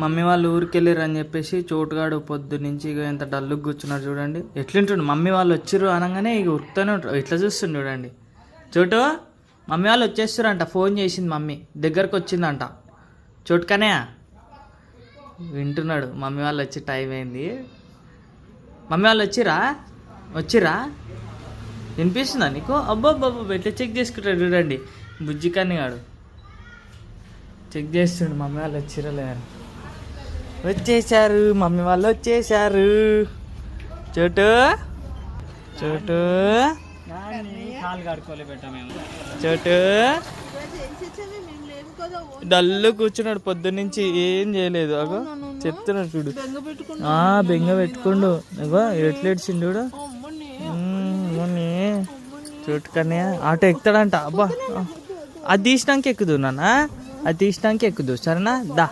Mummy వాళ్ళు ఊరికి వెళ్ళారు అని చెప్పేసి చోటుగాడు పొద్దు నుంచి ఇక ఎంత డల్లుగా కూర్చున్నారు చూడండి. ఎట్లుంటుండు మమ్మీ వాళ్ళు వచ్చిర్రు అనగానే ఇక ఉరుకుతూనే ఉంటారు. ఇట్లా చూస్తుండు చూడండి. చోటు మమ్మీ వాళ్ళు వచ్చేస్తారంట. ఫోన్ చేసింది మమ్మీ, దగ్గరకు వచ్చిందంట. చోటుకనే వింటున్నాడు. మమ్మీ వాళ్ళు వచ్చి టైం అయింది. మమ్మీ వాళ్ళు వచ్చిరా వినిపిస్తుందా నీకు? అబ్బబ్బబ్బ ఎట్లా చెక్ చేసుకుంటాడు చూడండి. బుజ్జి కన్నిగాడు చెక్ చేస్తుండు మమ్మీ వాళ్ళు వచ్చిరా లేదని. వచ్చేసారు మమ్మీ వాళ్ళు వచ్చేసారు. చోటు చోటు చోటు డల్లు కూర్చున్నాడు పొద్దున్నుంచి, ఏం చేయలేదు. అగో చెప్తున్నాడు చూడు. బెంగ పెట్టుకుండు. అగో ఎట్లా ఏడ్చిండు చూడు. చోటు కానీ ఆటో ఎక్కుతాడంట. అబ్బా అది తీసినాక ఎక్కుదు నాన్న, అది తీసినాక ఎక్కుదు. సరేనా దా.